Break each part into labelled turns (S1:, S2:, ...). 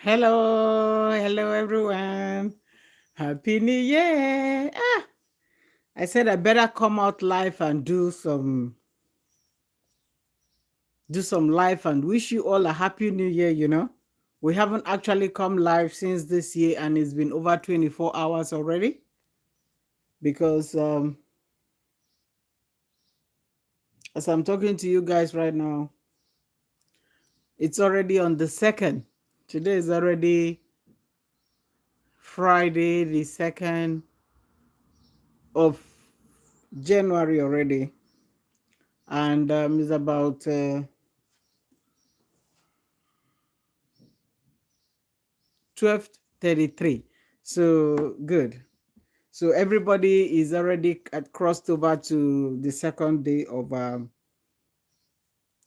S1: Hello everyone. Happy New Year. I said I better come out live and do some live and wish you all a happy new year. We haven't actually come live since this year and it's been over 24 hours already because as I'm talking to you guys right now, it's already on the 2nd. Today is already Friday, the 2nd of January already. And it's about 12:33. So good. So everybody is already crossed over to the second day of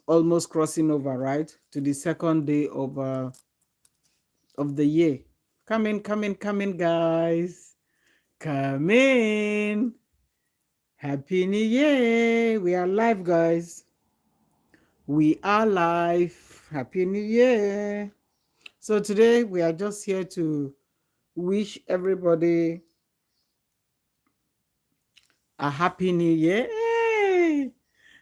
S1: almost crossing over, right? To the second day of the year. Come in, guys. Come in. Happy New Year. We are live, guys. We are live. Happy New Year. So today we are just here to wish everybody a happy new year. Hey!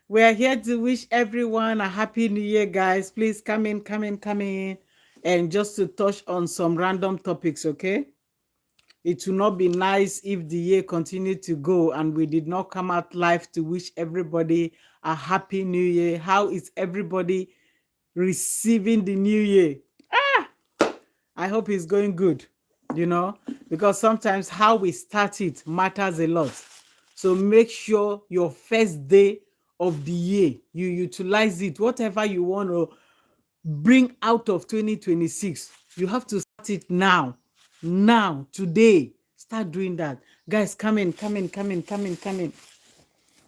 S1: We are here to wish everyone a happy new year, guys. Please come in, come in, come in. And just to touch on some random topics, okay? It will not be nice if the year continued to go and we did not come out live to wish everybody a happy new year. How is everybody receiving the new year? I hope it's going good, because sometimes how we start it matters a lot. So make sure your first day of the year, you utilize it. Whatever you want to bring out of 2026, you have to start it now. Now, today. Start doing that. Guys, come in, come in, come in, come in, come in.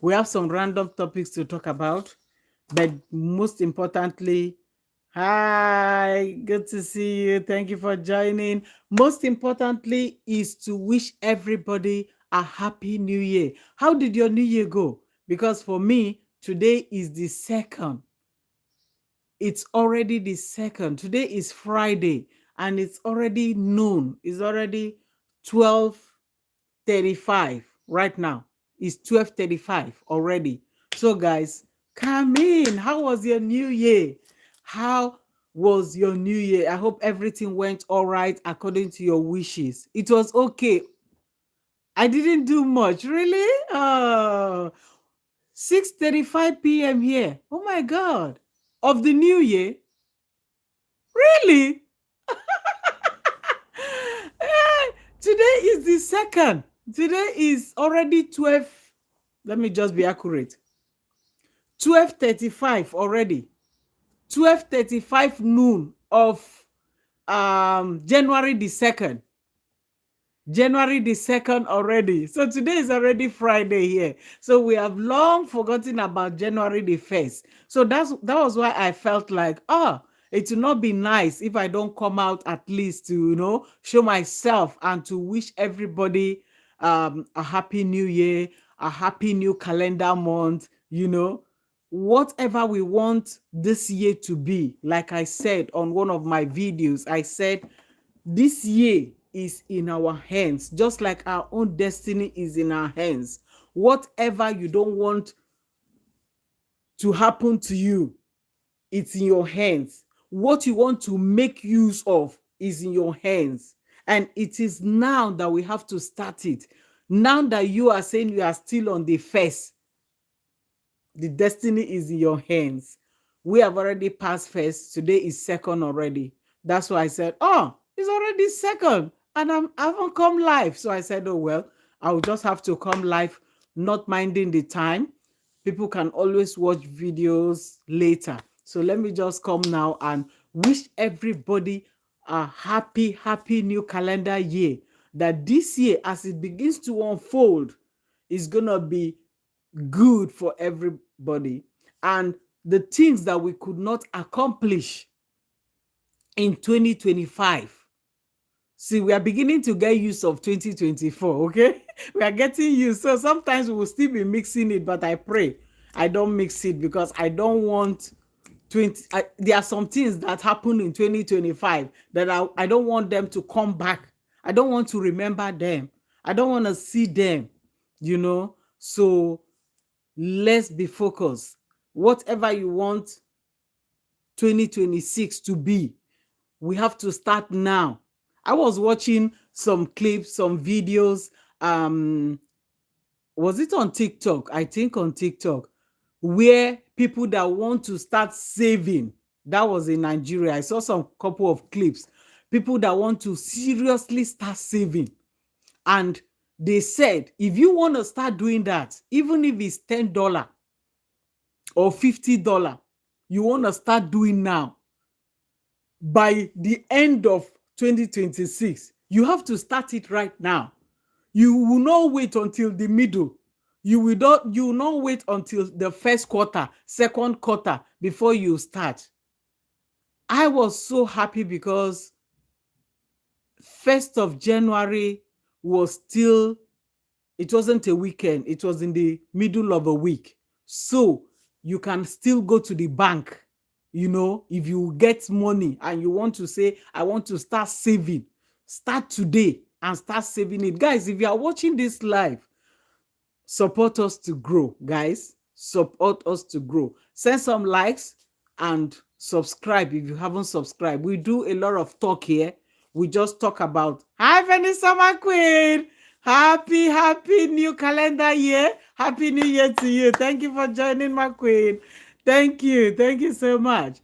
S1: We have some random topics to talk about, but most importantly, hi, good to see you. Thank you for joining. Most importantly is to wish everybody a happy new year. How did your new year go? Because for me, today is the 2nd. It's already the 2nd. Today is Friday and it's already noon. It's already 12:35 right now. It's 12:35 already. So guys, come in. How was your new year? How was your new year? I hope everything went all right according to your wishes. It was okay. I didn't do much, really. 6:35 p.m. here. Oh my God. Of the new year? Really? Today is the 2nd. Today is already 12. Let me just be accurate. 12:35 already. 12:35 noon of January the 2nd. January the 2nd already. So today is already Friday here. So we have long forgotten about January the 1st. So that was why I felt like, it will not be nice if I don't come out at least to, show myself and to wish everybody a happy new year, a happy new calendar month. Whatever we want this year to be. Like I said on one of my videos, I said this year is in our hands, just like our own destiny is in our hands. Whatever you don't want to happen to you, it's in your hands. What you want to make use of is in your hands. And it is now that we have to start it. Now that you are saying you are still on the first, the destiny is in your hands. We have already passed first. Today is 2nd already. That's why I said, it's already 2nd and I haven't come live. So I said, oh, well, I'll just have to come live, not minding the time. People can always watch videos later. So let me just come now and wish everybody a happy, happy new calendar year. That this year, as it begins to unfold, is going to be good for everybody. And the things that we could not accomplish in 2025. See, we are beginning to get use of 2024, okay? We are getting used. So sometimes we will still be mixing it, but I pray I don't mix it because I don't want there are some things that happened in 2025 that I don't want them to come back. I don't want to remember them. I don't want to see them, you know. So let's be focused. Whatever you want 2026 to be, we have to start now. I was watching some clips, some videos. Was it on TikTok? I think on TikTok, where people that want to start saving, that was in Nigeria. I saw some couple of clips. People that want to seriously start saving. And they said, if you want to start doing that, even if it's $10 or $50, you want to start doing now, by the end of 2026, you have to start it right now. You will not wait until the middle. You will not wait until the first quarter, second quarter before you start. I was so happy because 1st of January was still, it wasn't a weekend, it was in the middle of a week. So you can still go to the bank, you know, if you get money and you want to say, I want to start saving, start today and start saving it. Guys, if you are watching this live, support us to grow, guys. Support us to grow. Send some likes and subscribe if you haven't subscribed. We do a lot of talk here. We just talk about, hi Vanessa, my queen. Happy new calendar year. Happy new year to you. Thank you for joining, my queen. Thank you so much.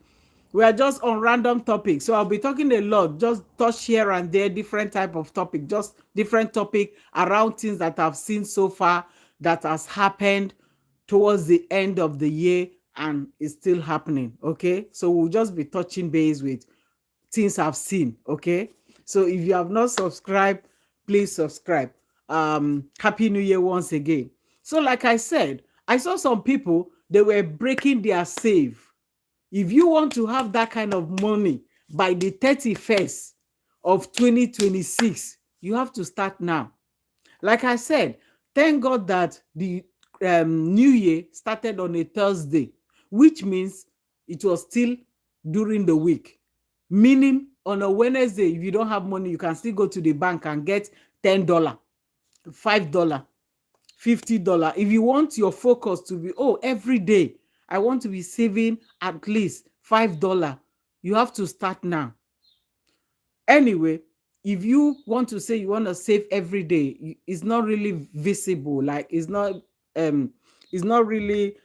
S1: We are just on random topics, so I'll be talking a lot, just touch here and there, different type of topic, just different topic around things that I've seen so far that has happened towards the end of the year and is still happening. Okay, so we'll just be touching base with things I've seen. Okay, so if you have not subscribed, please subscribe. Happy New Year once again. So like I said, I saw some people, they were breaking their save. If you want to have that kind of money by the 31st of 2026, you have to start now. Like I said, thank God that the new year started on a Thursday, which means it was still during the week. Meaning on a Wednesday, if you don't have money, you can still go to the bank and get $10, $5, $50. If you want your focus to be, oh, every day, I want to be saving at least $5, you have to start now. Anyway, if you want to say you want to save every day, it's not really visible. Like it's not really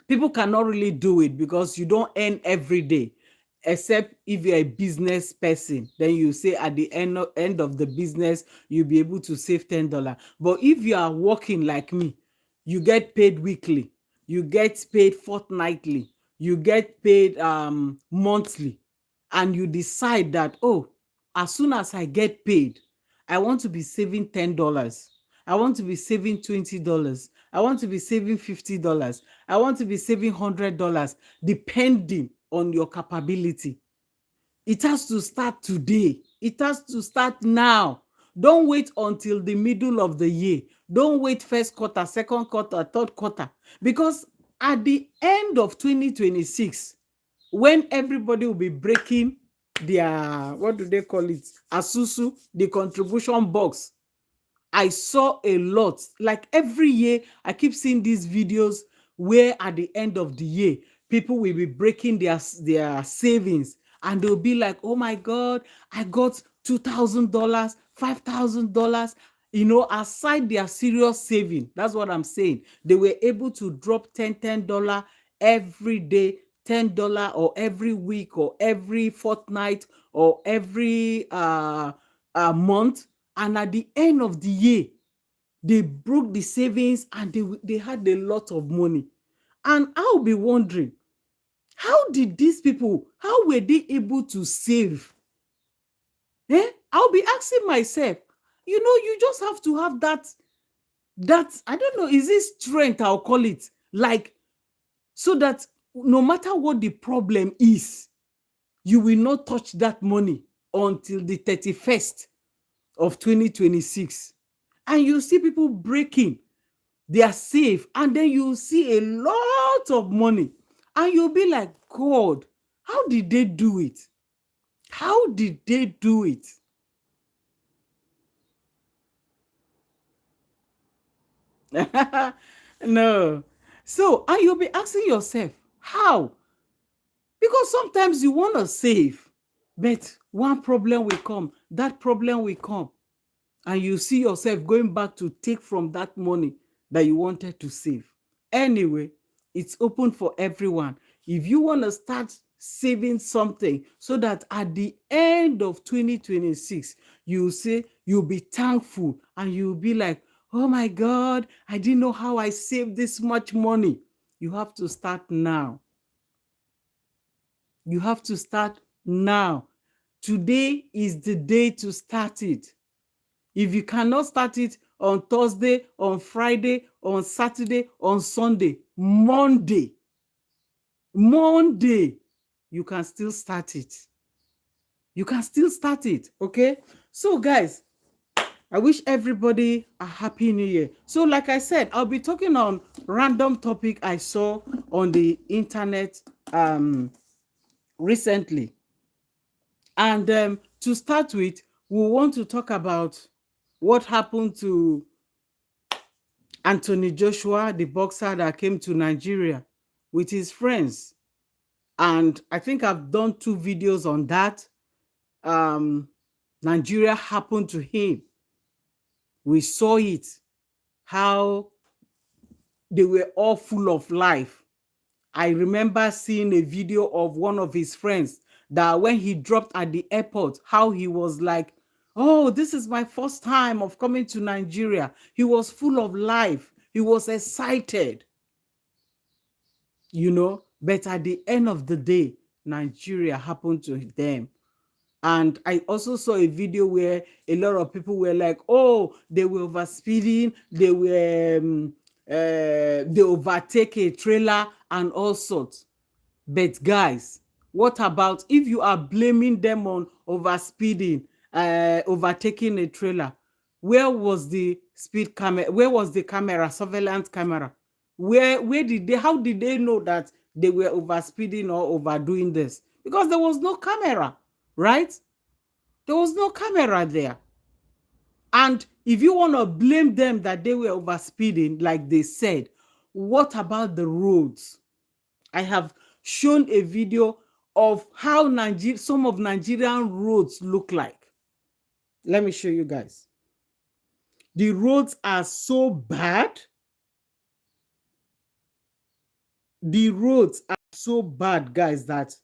S1: people cannot really do it because you don't earn every day, except if you're a business person. Then you say at the end of the business, you'll be able to save $10. But if you are working like me, you get paid weekly, you get paid fortnightly, you get paid monthly, and you decide that, oh, as soon as I get paid, I want to be saving $10. I want to be saving $20. I want to be saving $50. I want to be saving $100, depending on your capability. It has to start today. It has to start now. Don't wait until the middle of the year. Don't wait first quarter, second quarter, third quarter. Because at the end of 2026, when everybody will be breaking their, what do they call it? Asusu, the contribution box. I saw a lot. Like every year, I keep seeing these videos where at the end of the year, people will be breaking their savings and they'll be like, oh my God, I got $2,000, $5,000. You know, aside their serious saving, that's what I'm saying. They were able to drop $10 every day, $10 or every week or every fortnight or every month. And at the end of the year, they broke the savings and they had a lot of money. And I'll be wondering, how did these people, how were they able to save? I'll be asking myself, you know, you just have to have that, I don't know, is this strength, I'll call it, like, so that no matter what the problem is, you will not touch that money until the 31st of 2026. And you see people breaking, they are safe, and then you see a lot of money. And you'll be like, God, how did they do it? How did they do it? No. So, and you'll be asking yourself, how? Because sometimes you want to save, but one problem will come, that problem will come, and you see yourself going back to take from that money that you wanted to save. Anyway, it's open for everyone. If you want to start saving something so that at the end of 2026, you say you'll be thankful and you'll be like, oh my God, I didn't know how I saved this much money. You have to start now. You have to start now. Today is the day to start it. If you cannot start it on Thursday, on Friday, on Saturday, on Sunday, Monday, you can still start it. You can still start it, okay? So, guys, I wish everybody a happy new year. So, like I said, I'll be talking on random topic I saw on the internet recently. And to start with, we want to talk about what happened to Anthony Joshua, the boxer that came to Nigeria with his friends. And I think I've done 2 videos on that. Nigeria happened to him. We saw it, how they were all full of life. I remember seeing a video of one of his friends that when he dropped at the airport, how he was like, oh, this is my first time of coming to Nigeria. He was full of life. He was excited, but at the end of the day, Nigeria happened to them. And I also saw a video where a lot of people were like, oh, they were overspeeding, they overtake a trailer and all sorts. But guys, what about if you are blaming them on overspeeding, overtaking a trailer? Where was the speed camera? Where was the camera, surveillance camera? How did they know that they were overspeeding or overdoing this? Because there was no camera, right? There was no camera there. And if you want to blame them that they were overspeeding, like they said, what about the roads? I have shown a video of how some of Nigerian roads look like. Let me show you guys. The roads are so bad. The roads are so bad, guys, that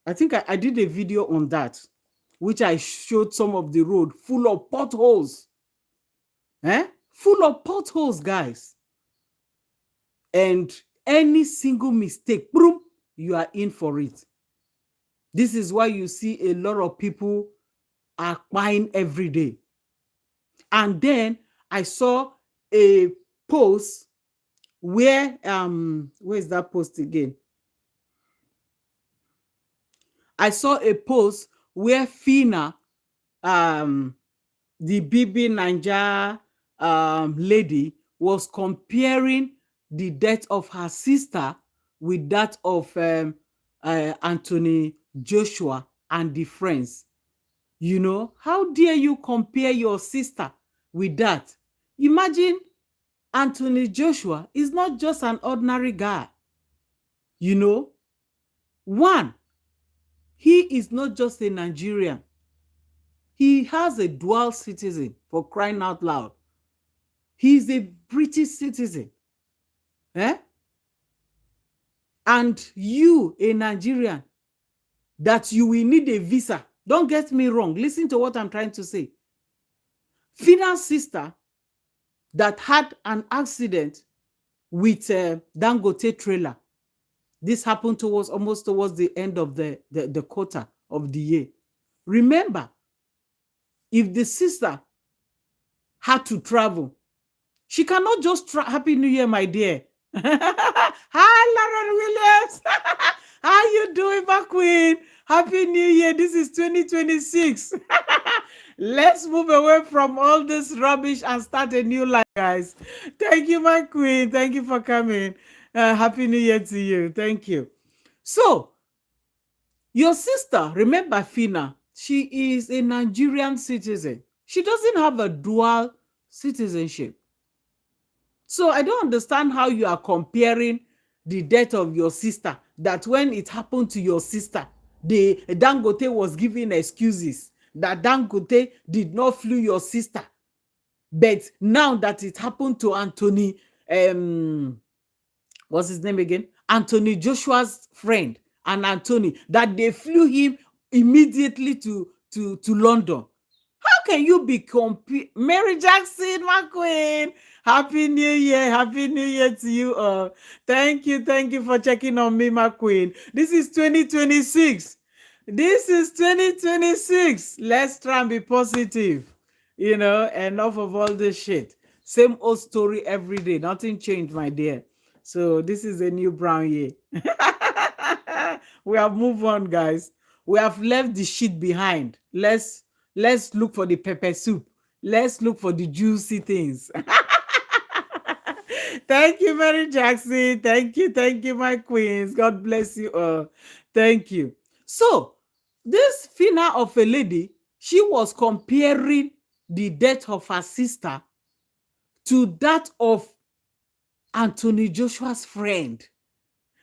S1: I think I did a video on that, which I showed some of the road full of potholes. Full of potholes, guys. And any single mistake, boom, you are in for it. This is why you see a lot of people are buying every day. And then I saw a post where is that post again? I saw a post where Fina, the BB Naija lady, was comparing the death of her sister with that of Anthony Joshua and the friends. How dare you compare your sister with that? Imagine Anthony Joshua is not just an ordinary guy. One, he is not just a Nigerian. He has a dual citizen, for crying out loud. He is a British citizen. And you, a Nigerian, that you will need a visa. Don't get me wrong. Listen to what I'm trying to say. Fina's sister that had an accident with Dangote trailer. This happened almost towards the end of the quarter of the year. Remember, if the sister had to travel, she cannot just Happy New Year, my dear. Hi, Lauren Williams. How you doing, my queen? Happy New Year. This is 2026. Let's move away from all this rubbish and start a new life, guys. Thank you, my queen. Thank you for coming. Happy New Year to you. Thank you. So, your sister, remember Fina, she is a Nigerian citizen. She doesn't have a dual citizenship. So I don't understand how you are comparing the death of your sister, that when it happened to your sister, the Dangote was giving excuses that Dangote did not flew your sister. But now that it happened to Anthony, what's his name again? Anthony Joshua's friend, and Anthony, that they flew him immediately to London. How can you be Mary Jackson, my queen? Happy New Year. Happy New Year to you all. Thank you. Thank you for checking on me, my queen. This is 2026. This is 2026. Let's try and be positive. Enough of all this shit. Same old story every day. Nothing changed, my dear. So this is a new brown year. We have moved on, guys. We have left the shit behind. Let's look for the pepper soup. Let's look for the juicy things. Thank you, Mary Jackson. Thank you, my queens. God bless you all. Thank you. So, this Fina of a lady, she was comparing the death of her sister to that of Anthony Joshua's friend.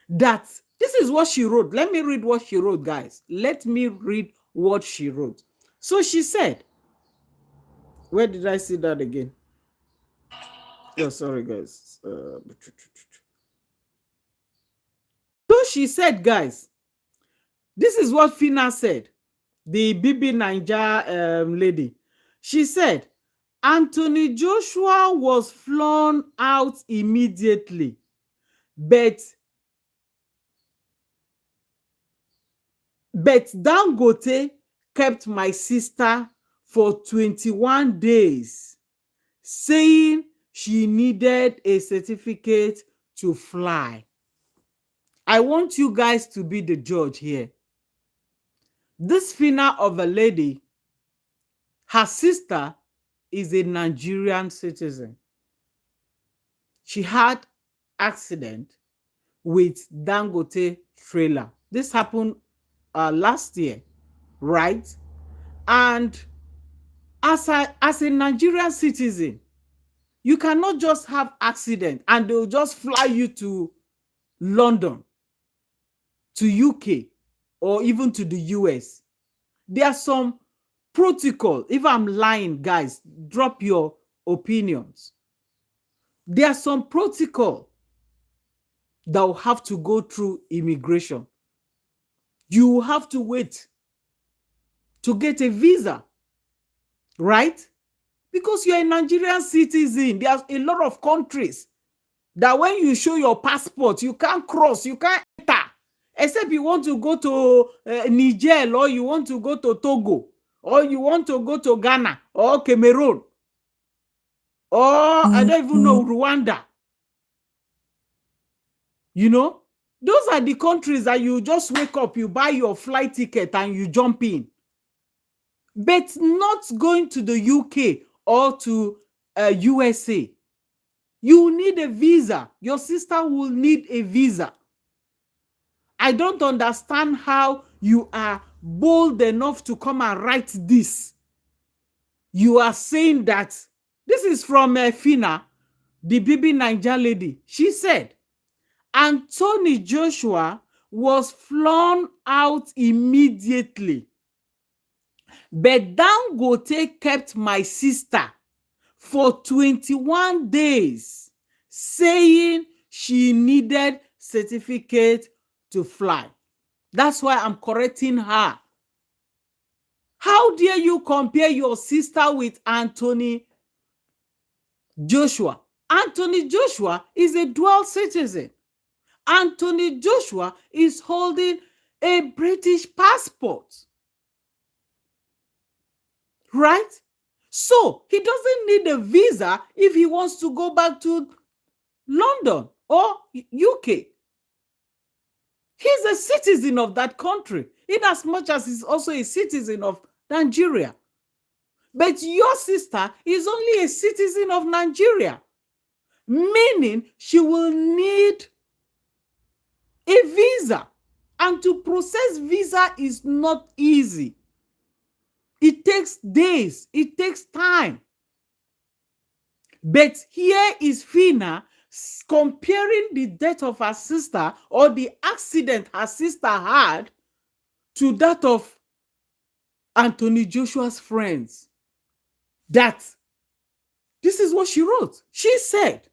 S1: That this is what she wrote. Let me read what she wrote, guys. Let me read what she wrote. So she said, where did I see that again? Oh, sorry, guys. So she said, guys, this is what Fina said, the Bibi Naija lady. She said, Anthony Joshua was flown out immediately, but Dangote kept my sister for 21 days, saying she needed a certificate to fly. I want you guys to be the judge here. This Fina of a lady, her sister is a Nigerian citizen. She had accident with Dangote trailer. This happened last year, right? And as a Nigerian citizen, you cannot just have accident and they'll just fly you to London, to UK, or even to the US. There are some protocol. If I'm lying, guys, drop your opinions. There are some protocol that will have to go through immigration. You will have to wait to get a visa, right? Because you're a Nigerian citizen. There's a lot of countries that when you show your passport, you can't cross, you can't enter, except you want to go to Niger, or you want to go to Togo, or you want to go to Ghana, or Cameroon, or I don't even know, Rwanda. Those are the countries that you just wake up, you buy your flight ticket and you jump in. But not going to the UK or to USA. You need a visa. Your sister will need a visa. I don't understand how you are bold enough to come and write this. You are saying that, this is from Fina, the Bibi Naija lady. She said, Anthony Joshua was flown out immediately, but Dangote kept my sister for 21 days, saying she needed certificate to fly. That's why I'm correcting her. How dare you compare your sister with Anthony Joshua? Anthony Joshua is a dual citizen. Anthony Joshua is holding a British passport. Right? So he doesn't need a visa if he wants to go back to London or UK. He's a citizen of that country, in as much as he's also a citizen of Nigeria. But your sister is only a citizen of Nigeria, meaning she will need a visa. And to process visa is not easy. It takes days. It takes time. But here is Fina comparing the death of her sister or the accident her sister had to that of Anthony Joshua's friends. That this is what she wrote. She said,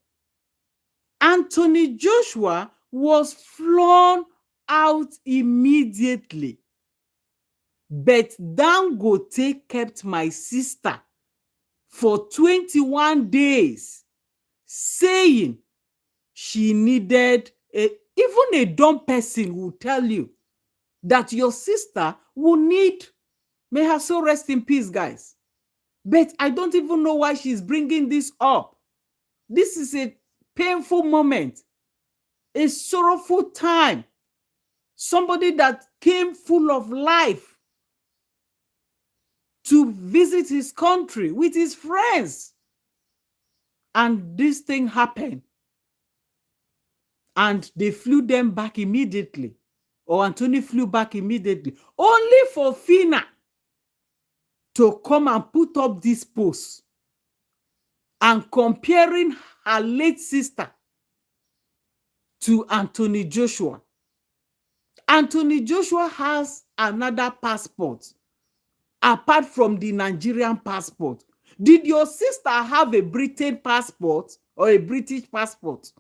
S1: Anthony Joshua was flown out immediately, but Dangote kept my sister for 21 days, saying she needed even a dumb person will tell you that your sister will need, may her soul rest in peace, guys. But I don't even know why she's bringing this up. This is a painful moment, a sorrowful time. Somebody that came full of life to visit his country with his friends. And this thing happened. And they flew them back immediately. Or Anthony flew back immediately. Only for Fina to come and put up this post and comparing her late sister to Anthony Joshua. Anthony Joshua has another passport apart from the Nigerian passport. Did your sister have a British passport or a British passport?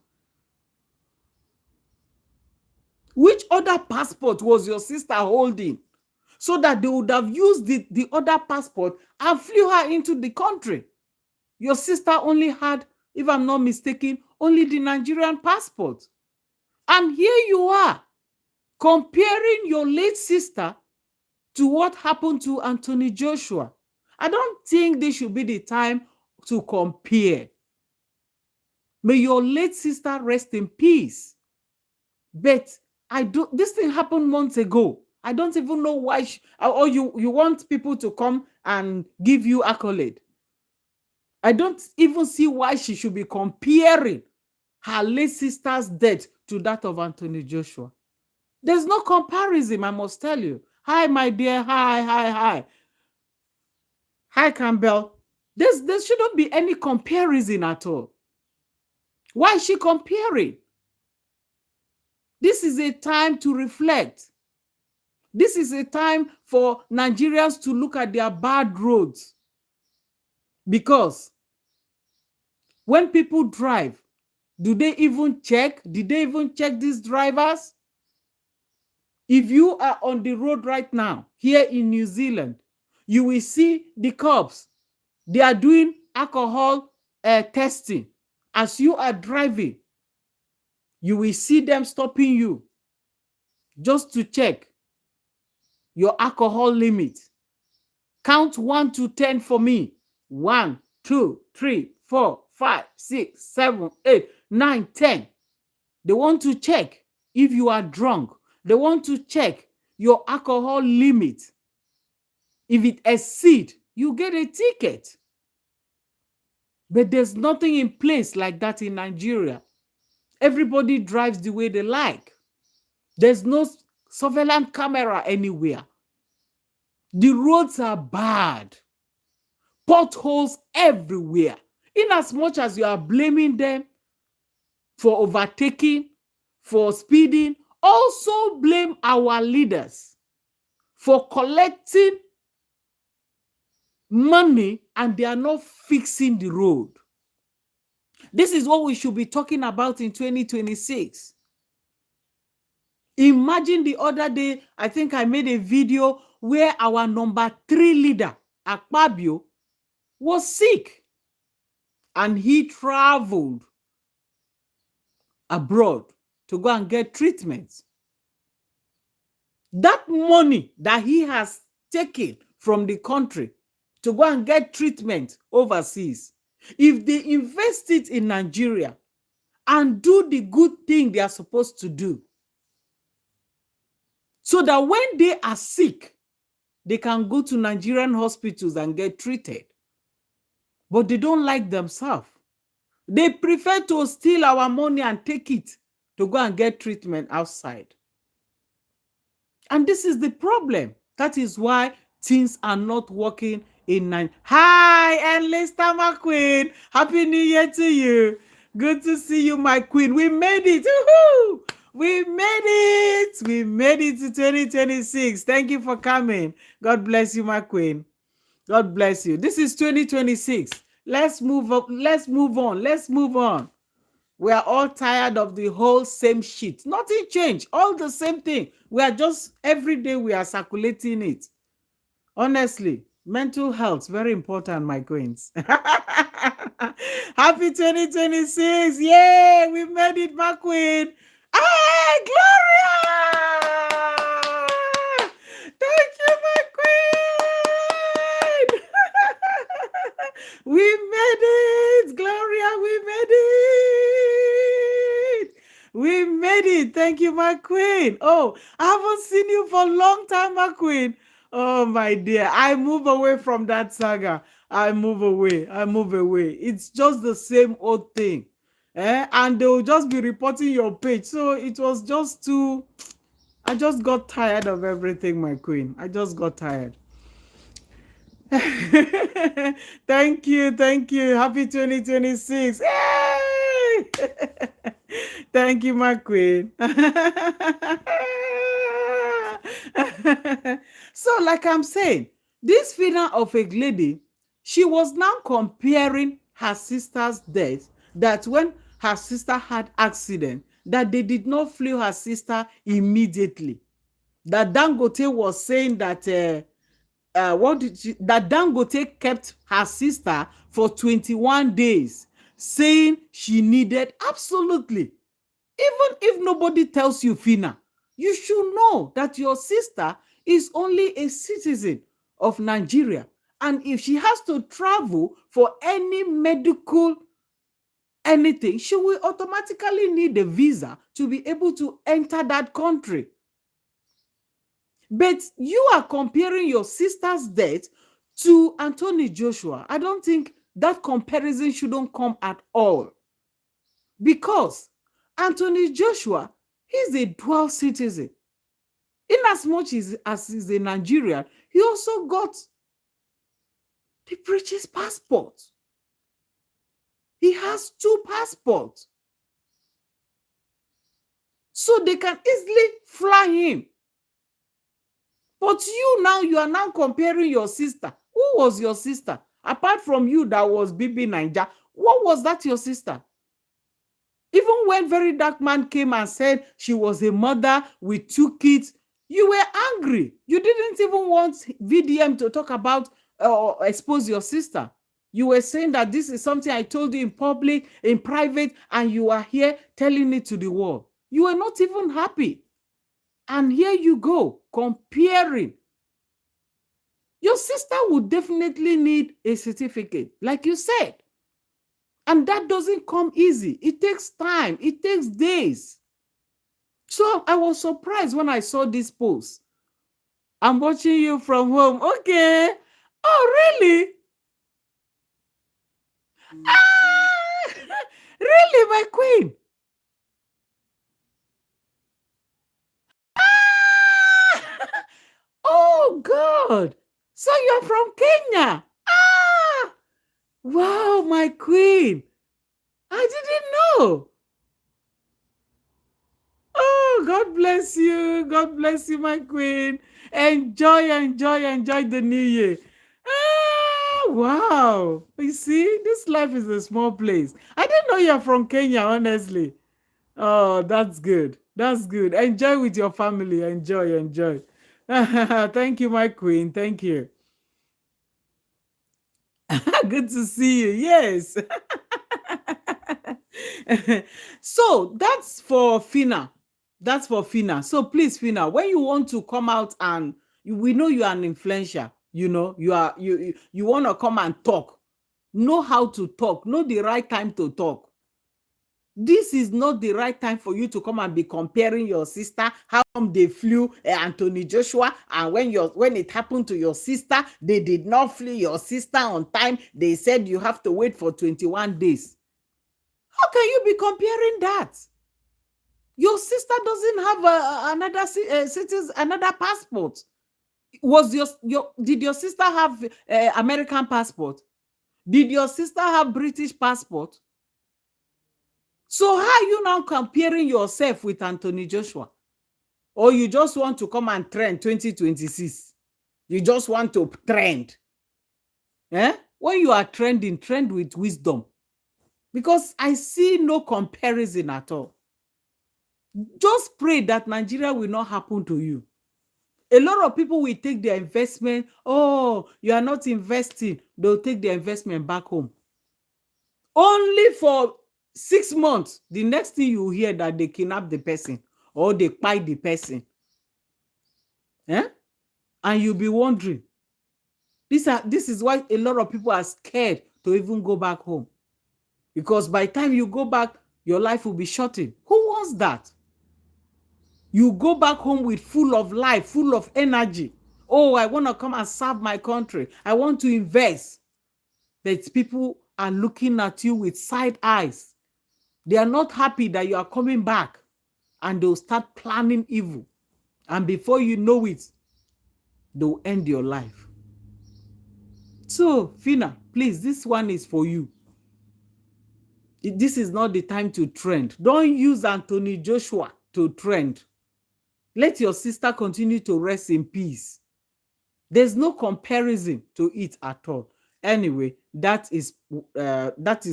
S1: Which other passport was your sister holding so that they would have used the other passport and flew her into the country? Your sister only had, if I'm not mistaken, only the Nigerian passport. And here you are, comparing your late sister to what happened to Anthony Joshua. I don't think this should be the time to compare. May your late sister rest in peace. But this thing happened months ago. I don't even know why, or you want people to come and give you accolade. I don't even see why she should be comparing her late sister's death to that of Anthony Joshua. There's no comparison, I must tell you. Hi, my dear. Hi. Hi, Campbell. There shouldn't be any comparison at all. Why is she comparing? This is a time to reflect. This is a time for Nigerians to look at their bad roads. Because when people drive, do they even check? Did they even check these drivers? If you are on the road right now, here in New Zealand, you will see the cops. They are doing alcohol testing. As you are driving, you will see them stopping you just to check your alcohol limit. Count 1 to 10 for me. 1, 2, 3, 4, 5, 6, 7, 8, 9, 10. They want to check if you are drunk. They want to check your alcohol limit. If it exceeds, you get a ticket. But there's nothing in place like that in Nigeria. Everybody drives the way they like. There's no surveillance camera anywhere. The roads are bad. Potholes everywhere. In as much as you are blaming them for overtaking, for speeding, also blame our leaders for collecting money and they are not fixing the road. This is what we should be talking about in 2026. Imagine the other day, I think I made a video where our number 3 leader, Akpabio, was sick and he traveled abroad to go and get treatment. That money that he has taken from the country to go and get treatment overseas, if they invest it in Nigeria and do the good thing they are supposed to do, so that when they are sick, they can go to Nigerian hospitals and get treated. But they don't like themselves. They prefer to steal our money and take it to go and get treatment outside. And this is the problem. That is why things are not working in Nigeria. Hi, Enlista, my queen. Happy New Year to you. Good to see you, my queen. We made it. Woo-hoo! We made it. We made it to 2026. Thank you for coming. God bless you, my queen. God bless you. This is 2026. Let's move up. Let's move on. Let's move on. We are all tired of the whole same shit. Nothing changed. All the same thing. We are just, every day we are circulating it. Honestly, mental health, very important, my queens. Happy 2026. Yay, we made it, my queen. Hey, Gloria! Thank you, my queen. We made it, Gloria. We made it. We made it. Thank you, my queen. Oh, I haven't seen you for a long time, my queen. Oh, my dear. I move away from that saga. I move away. I move away. It's just the same old thing. And they'll just be reporting your page. So it was just too... I just got tired of everything, my queen. I just got tired. Thank you. Thank you. Happy 2026. Yay! Thank you, my queen. So, like I'm saying, this figure of a lady, she was now comparing her sister's death, that when her sister had accident, that they did not flee her sister immediately. That Dangote was saying that that Dangote kept her sister for 21 days, saying she needed absolutely. Even if nobody tells you, Fina, you should know that your sister is only a citizen of Nigeria. And if she has to travel for any medical anything, she will automatically need a visa to be able to enter that country. But you are comparing your sister's death to Anthony Joshua. I don't think that comparison shouldn't come at all. Because Anthony Joshua, he's a dual citizen. In as much as he's a Nigerian, he also got the British passport. He has 2 passports. So they can easily fly him. But you are now comparing your sister. Who was your sister? Apart from you that was Bibi Naija, what was that your sister? Even when Very Dark Man came and said she was a mother with 2 kids, you were angry. You didn't even want VDM to talk about or expose your sister. You were saying that this is something I told you in public, in private, and you are here telling it to the world. You were not even happy. And here you go, comparing. Your sister would definitely need a certificate, like you said. And that doesn't come easy. It takes time. It takes days. So I was surprised when I saw this post. I'm watching you from home. Okay. Oh, really? Ah, really, my queen? Ah! Oh, God. So you're from Kenya? Ah! Wow, my queen. I didn't know. Oh, God bless you. God bless you, my queen. Enjoy the new year. Ah, wow. You see, this life is a small place. I didn't know you're from Kenya, honestly. Oh, that's good. That's good. Enjoy with your family. Enjoy. Thank you, my queen. Thank you. Good to see you. Yes. So that's for Fina. That's for Fina. So please, Fina, when you want to come out and we know you are an influencer, you want to come and talk. Know how to talk. Know the right time to talk. This is not the right time for you to come and be comparing your sister. How come they flew Anthony Joshua, and when it happened to your sister, they did not flee your sister on time. They said you have to wait for 21 days. How can you be comparing that? Your sister doesn't have another citizen, another passport. Did your sister have American passport? Did your sister have British passport? So how are you now comparing yourself with Anthony Joshua? Or you just want to come and trend 2026? You just want to trend. Eh? When you are trending, trend with wisdom. Because I see no comparison at all. Just pray that Nigeria will not happen to you. A lot of people will take their investment. Oh, you are not investing. They'll take their investment back home. Only for 6 months, the next thing you hear that they kidnap the person or they kpai the person. Eh? And you'll be wondering. This is why a lot of people are scared to even go back home. Because by the time you go back, your life will be shortened. Who wants that? You go back home with full of life, full of energy. Oh, I want to come and serve my country. I want to invest. But people are looking at you with side eyes. They are not happy that you are coming back. And they'll start planning evil. And before you know it, they'll end your life. So, Fina, please, this one is for you. This is not the time to trend. Don't use Anthony Joshua to trend. Let your sister continue to rest in peace. There's no comparison to it at all. Anyway, that is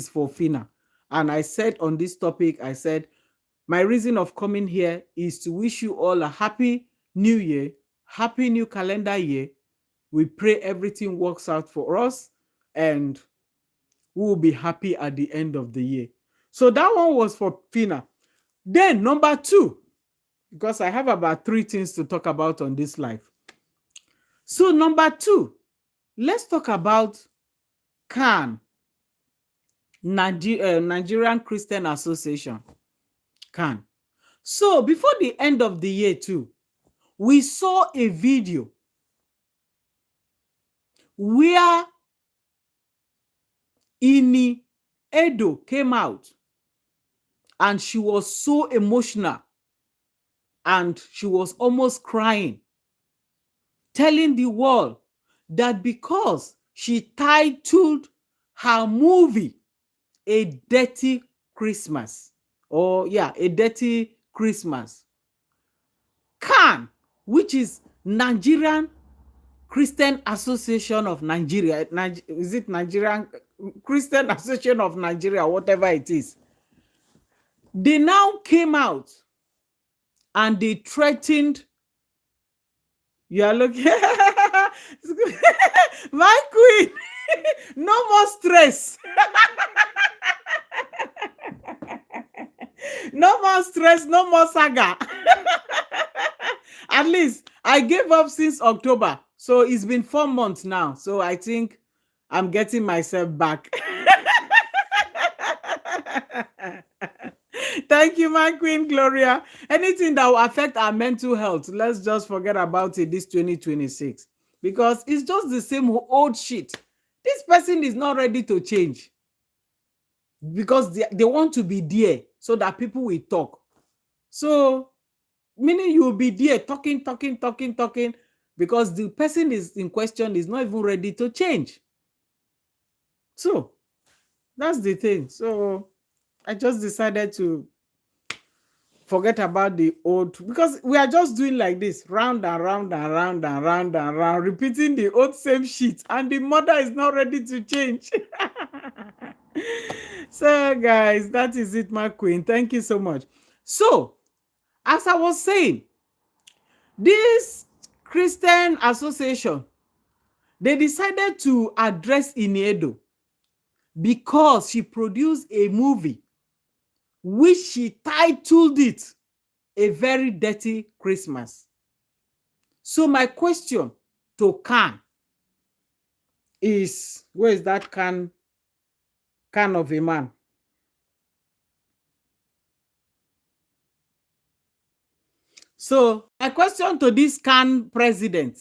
S1: for Fina. And I said on this topic, I said, my reason of coming here is to wish you all a happy new year, happy new calendar year. We pray everything works out for us and we will be happy at the end of the year. So that one was for Fina. Then number 2, because I have about 3 things to talk about on this live. So number 2, let's talk about CAN, Nigerian Christian Association, CAN. So before the end of the year too, we saw a video where Ini Edo came out and she was so emotional and she was almost crying, telling the world that because she titled her movie A Dirty Christmas, A Dirty Christmas, CAN, which is Nigerian Christian Association of Nigeria, is it Nigerian Christian Association of Nigeria, whatever it is, they now came out and they threatened, you are looking, my queen, no more stress. No more stress, no more saga. At least I gave up since October. So it's been 4 months now. So I think I'm getting myself back. Thank you, my queen, Gloria. Anything that will affect our mental health, let's just forget about it this 2026. Because it's just the same old shit. This person is not ready to change. Because they want to be there so that people will talk. So, meaning you will be there talking, because the person is in question is not even ready to change. So, that's the thing. So, I just decided to forget about the old, because we are just doing like this, round and round and round and round and round, repeating the old same shit, and the mother is not ready to change. So, guys, that is it, my queen. Thank you so much. So, as I was saying, this Christian association, they decided to address Iniedo because she produced a movie which she titled it A Very Dirty Christmas. So my question to CAN is, where is that can of a man? So my question to this CAN president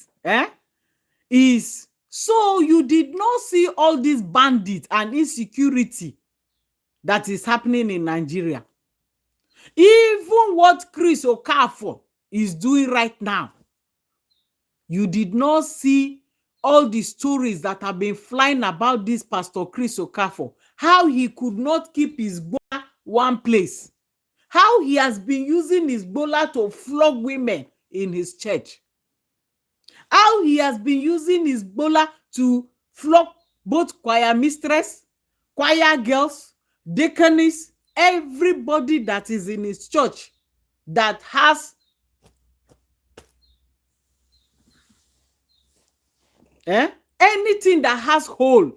S1: is, so you did not see all these bandits and insecurity that is happening in Nigeria. Even what Chris Okafor is doing right now, you did not see all the stories that have been flying about this Pastor Chris Okafor, how he could not keep his bola one place, how he has been using his bola to flog women in his church, how he has been using his bola to flog both choir mistress, choir girls, deaconess, everybody that is in his church that has anything that has hole.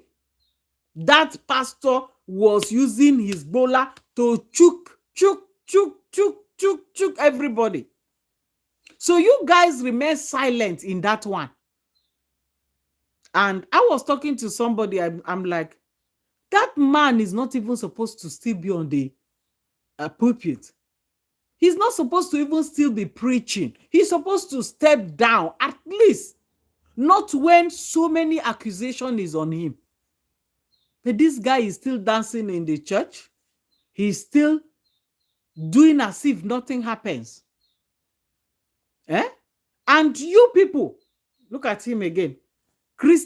S1: That pastor was using his bola to chook everybody. So you guys remain silent in that one. And I was talking to somebody, I'm like, that man is not even supposed to still be on the pulpit. He's not supposed to even still be preaching. He's supposed to step down, at least. Not when so many accusations is on him. But this guy is still dancing in the church. He's still doing as if nothing happens. And you people, look at him again.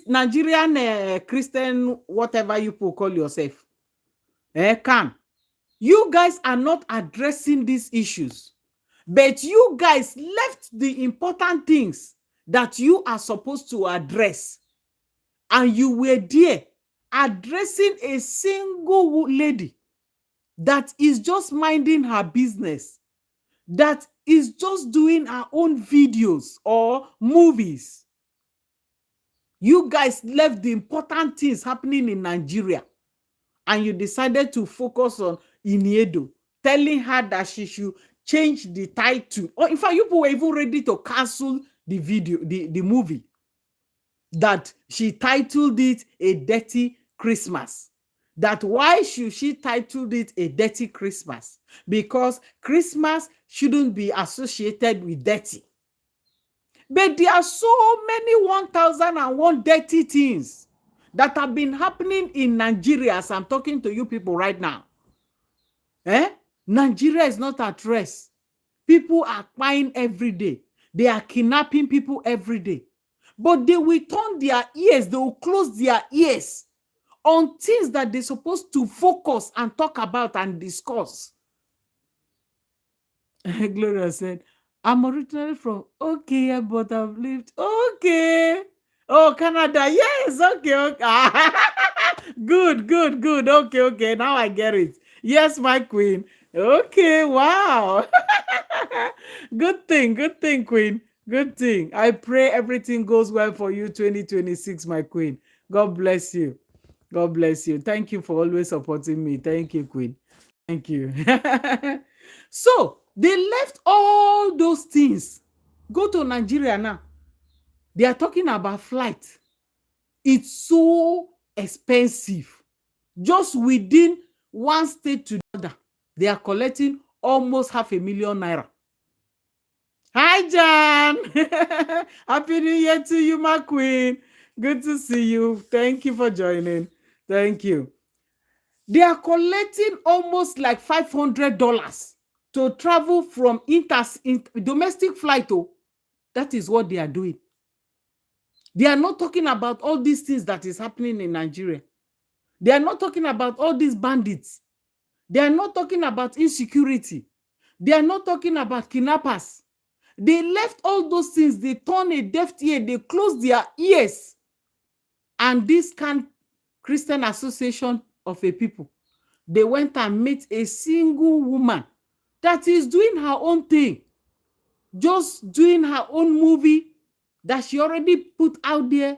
S1: Nigerian Christian, whatever you people call yourself. Can. You guys are not addressing these issues. But you guys left the important things that you are supposed to address. And you were there addressing a single lady that is just minding her business, that is just doing her own videos or movies. You guys left the important things happening in Nigeria and you decided to focus on Iniedo, telling her that she should change the title. Or in fact, you were even ready to cancel the video, the movie, that she titled it A Dirty Christmas. That why should she titled it A Dirty Christmas? Because Christmas shouldn't be associated with dirty. But there are so many 1001 dirty things that have been happening in Nigeria as I'm talking to you people right now. Nigeria is not at rest. People are crying every day. They are kidnapping people every day. But they will turn their ears, they will close their ears on things that they're supposed to focus and talk about and discuss. Gloria said, I'm originally from okay, but I've lived okay. Oh, Canada, yes, okay. Good. Okay, now I get it. Yes, my queen. Okay, wow. Good thing, queen. Good thing. I pray everything goes well for you 2026, my queen. God bless you. God bless you. Thank you for always supporting me. Thank you, queen. Thank you. So, they left all those things. Go to Nigeria now. They are talking about flight. It's so expensive. Just within one state to the other, they are collecting almost 500,000 naira. Hi, Jan. Happy New Year to you, my queen. Good to see you. Thank you for joining. Thank you. They are collecting almost like $500 to travel from domestic flight. Oh, that is what they are doing. They are not talking about all these things that is happening in Nigeria. They are not talking about all these bandits. They are not talking about insecurity. They are not talking about kidnappers. They left all those things. They turned a deaf ear. They closed their ears. And this Christian Association of a people, they went and met a single woman that is doing her own thing, just doing her own movie that she already put out there.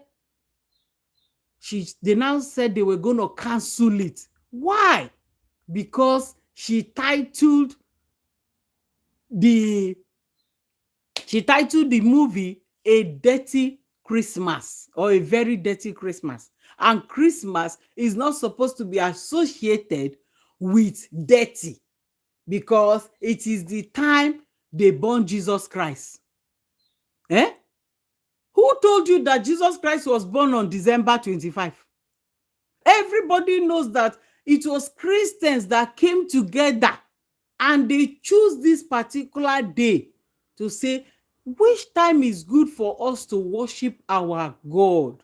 S1: They now said they were going to cancel it. Why? Because she titled the movie A Dirty Christmas, or A Very Dirty Christmas. And Christmas is not supposed to be associated with dirty, because it is the time they born Jesus Christ. Who told you that Jesus Christ was born on December 25? Everybody knows that it was Christians that came together And they choose this particular day to say, which time is good for us to worship our God?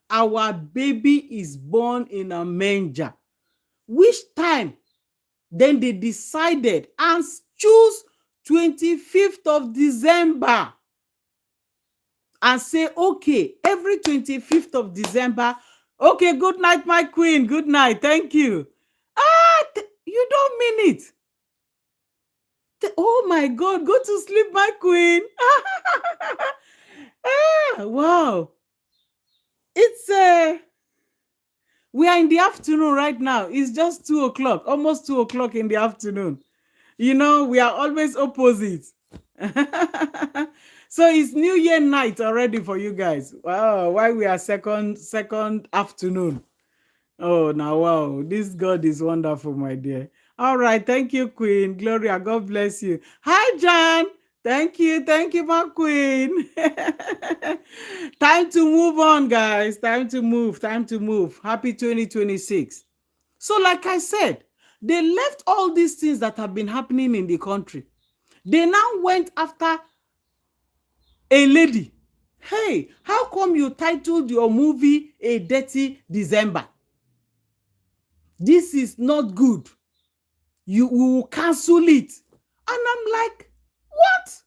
S1: Our baby is born in a manger. Which time? Then they decided and choose 25th of December and say, okay, every 25th of December, okay, good night, my queen, good night, thank you. You don't mean it. Oh my God, go to sleep, my queen. Wow. It's we are in the afternoon right now. It's just 2 o'clock, almost 2 o'clock in the afternoon. You know, we are always opposite. So it's New Year night already for you guys. Wow, why we are second afternoon. Oh, now, wow, this God is wonderful, my dear. All right, thank you, Queen Gloria. God bless you. Hi, John. Thank you, my Queen. Time to move on, guys. Time to move. Happy 2026. So, like I said, they left all these things that have been happening in the country. They now went after a lady. Hey, how come you titled your movie A Dirty December? This is not good. You will cancel it. And I'm like, what?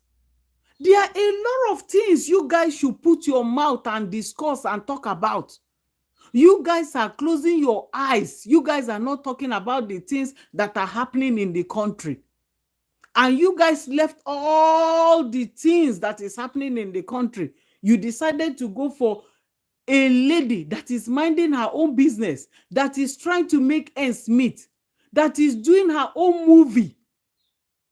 S1: There are a lot of things you guys should put your mouth and discuss and talk about. You guys are closing your eyes. You guys are not talking about the things that are happening in the country. And you guys left all the things that is happening in the country. You decided to go for a lady that is minding her own business, that is trying to make ends meet, that is doing her own movie.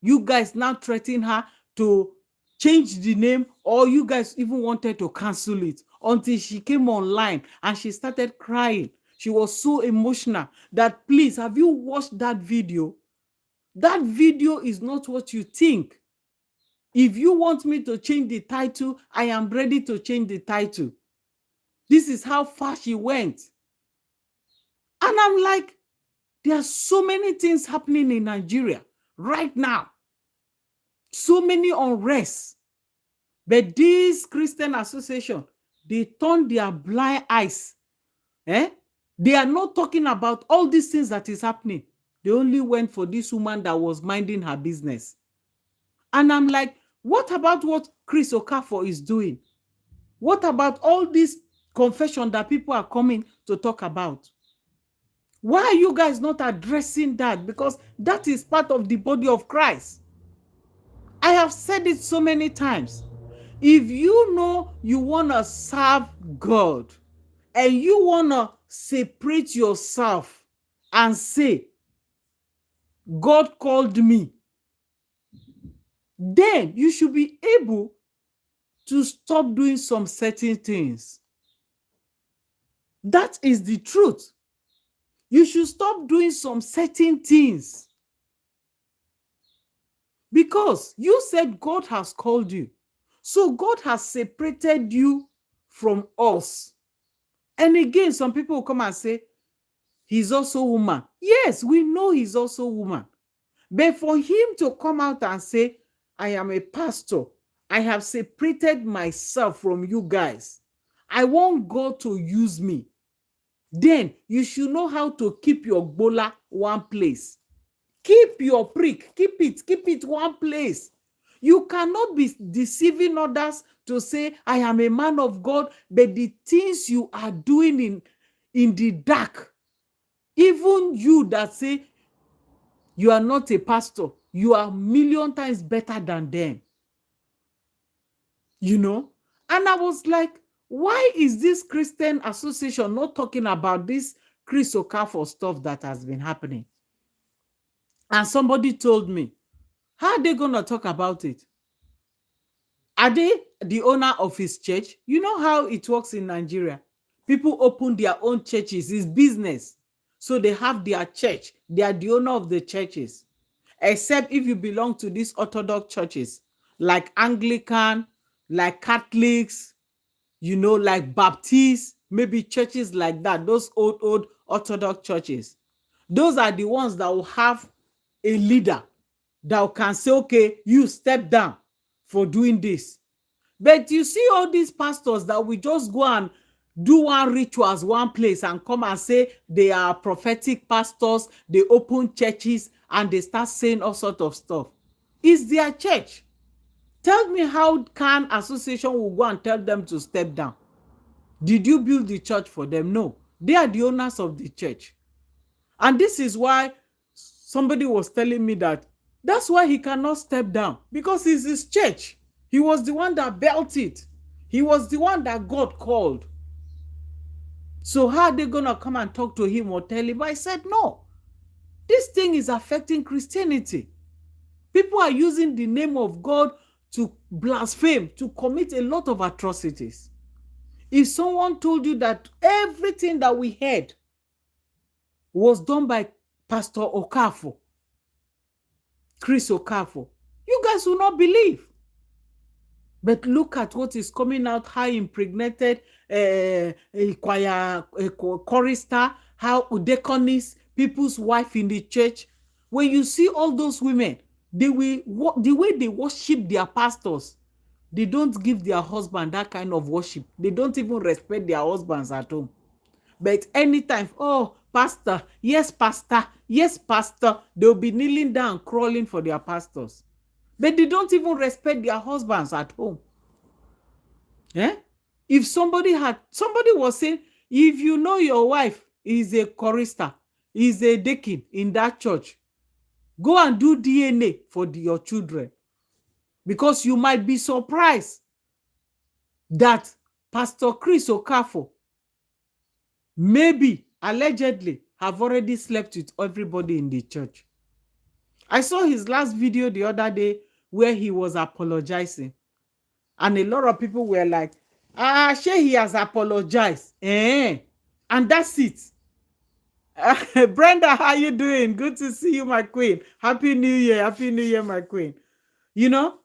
S1: You guys now threaten her to change the name, or you guys even wanted to cancel it, until she came online and she started crying. She was so emotional that, please, have you watched that video? That video is not what you think. If you want me to change the title, I am ready to change the title. This is how far she went. And I'm like, there are so many things happening in Nigeria right now. So many unrest. But this Christian association, they turn their blind eyes. They are not talking about all these things that is happening. They only went for this woman that was minding her business. And I'm like, what about what Chris Okafor is doing? What about all this confession that people are coming to talk about? Why are you guys not addressing that? Because that is part of the body of Christ. I have said it so many times. If you know you want to serve God and you want to separate yourself and say, God called me, then you should be able to stop doing some certain things. That is the truth. You should stop doing some certain things. Because you said God has called you. So God has separated you from us. And again, some people will come and say, he's also woman. Yes, we know he's also woman. But for him to come out and say, I am a pastor, I have separated myself from you guys, I want God to use me, then you should know how to keep your gbola one place. Keep your prick, keep it one place. You cannot be deceiving others to say, I am a man of God, but the things you are doing in the dark, even you that say you are not a pastor, you are a million times better than them. You know? And I was like, why is this Christian association not talking about this Chris Okafor stuff that has been happening? And somebody told me, how are they going to talk about it? Are they the owner of his church? You know how it works in Nigeria. People open their own churches. It's business. So they have their church. They are the owner of the churches. Except if you belong to these Orthodox churches, like Anglican, like Catholics, you know, like Baptists, maybe churches like that, those old Orthodox churches. Those are the ones that will have a leader. that can say, okay, you step down for doing this. But you see all these pastors that we just go and do one rituals one place and come and say they are prophetic pastors, they open churches and they start saying all sorts of stuff. It's their church. Tell me, how can association will go and tell them to step down? Did you build the church for them? No. They are the owners of the church. And this is why somebody was telling me that that's why he cannot step down, because it's his church. He was the one that built it. He was the one that God called. So how are they going to come and talk to him or tell him? I said, no. This thing is affecting Christianity. People are using the name of God to blaspheme, to commit a lot of atrocities. If someone told you that everything that we heard was done by Pastor Okafor, Chris Okafor, you guys will not believe. But look at what is coming out, how impregnated a choir, a chorister, how deaconess, people's wife in the church. When you see all those women, the way they worship their pastors, they don't give their husband that kind of worship. They don't even respect their husbands at home. But anytime, oh, pastor, yes, pastor, yes, pastor, they'll be kneeling down, crawling for their pastors. But they don't even respect their husbands at home. Eh? If somebody was saying, if you know your wife is a chorister, is a deacon in that church, go and do DNA for your children. Because you might be surprised that Pastor Chris Okafor maybe allegedly have already slept with everybody in the church. I saw his last video the other day where he was apologizing. And a lot of people were like, sure, he has apologized. And that's it. Brenda, how you doing? Good to see you, my queen. Happy New Year. Happy New Year, my queen. You know,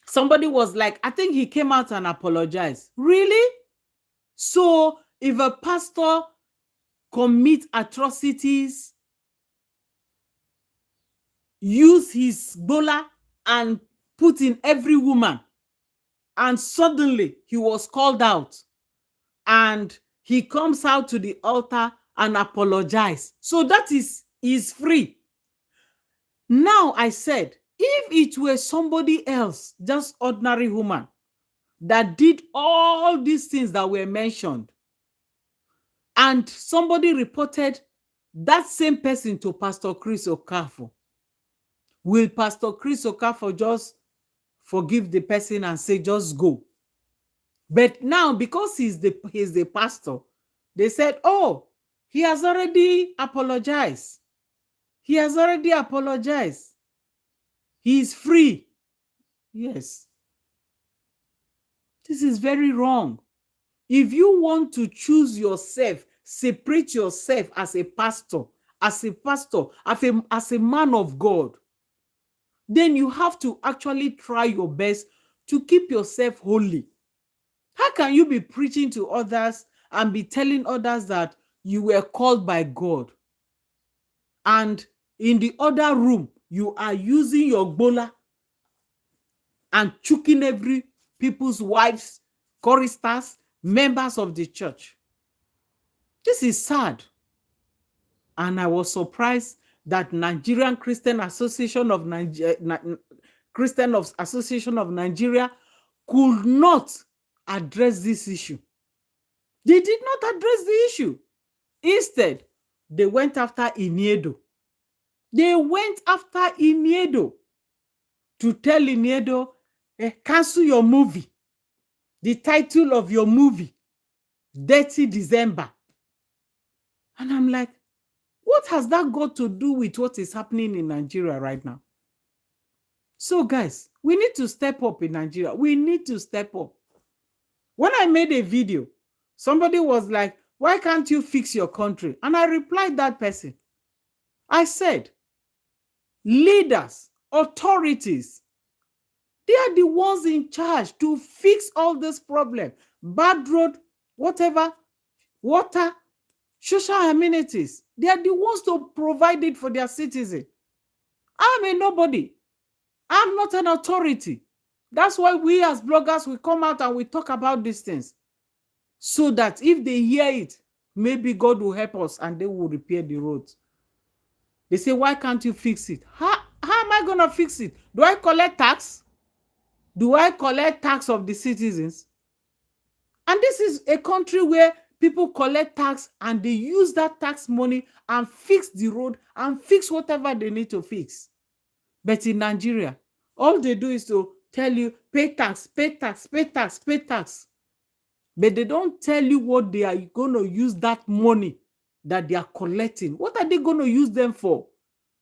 S1: somebody was like, I think he came out and apologized. Really? So if a pastor commits atrocities, use his bola and put in every woman, and suddenly he was called out and he comes out to the altar and apologize, so that is free. Now I said, if it were somebody else, just ordinary woman, that did all these things that were mentioned, and somebody reported that same person to Pastor Chris Okafor, will Pastor Chris Okafor just forgive the person and say, just go? But now, because he's the pastor, they said, oh, he has already apologized. He has already apologized. He is free. Yes. This is very wrong. If you want to choose yourself, separate yourself as a pastor, as a man of God, then you have to actually try your best to keep yourself holy. How can you be preaching to others and be telling others that you were called by God, and in the other room you are using your bola and choking every people's wives, choristers, members of the church? This is sad. And I was surprised that Nigerian Christian Association of Association of Nigeria could not address this issue. They did not address the issue. Instead, they went after Iniedo. They went after Iniedo to tell Iniedo, cancel your movie. The title of your movie, Dirty December. And I'm like, what has that got to do with what is happening in Nigeria right now? So guys, we need to step up in Nigeria. We need to step up. When I made a video, somebody was like, why can't you fix your country? And I replied that person. I said, leaders, authorities, they are the ones in charge to fix all this problem. Bad road, whatever, water, social amenities. They are the ones to provide it for their citizens. I'm a nobody. I'm not an authority. That's why we as bloggers, we come out and we talk about these things. So that if they hear it, maybe God will help us and they will repair the roads. They say, why can't you fix it? How am I going to fix it? Do I collect tax? Do I collect tax of the citizens? And this is a country where people collect tax and they use that tax money and fix the road and fix whatever they need to fix. But in Nigeria, all they do is to tell you, pay tax, pay tax, pay tax, pay tax. But they don't tell you what they are going to use that money that they are collecting. What are they going to use them for?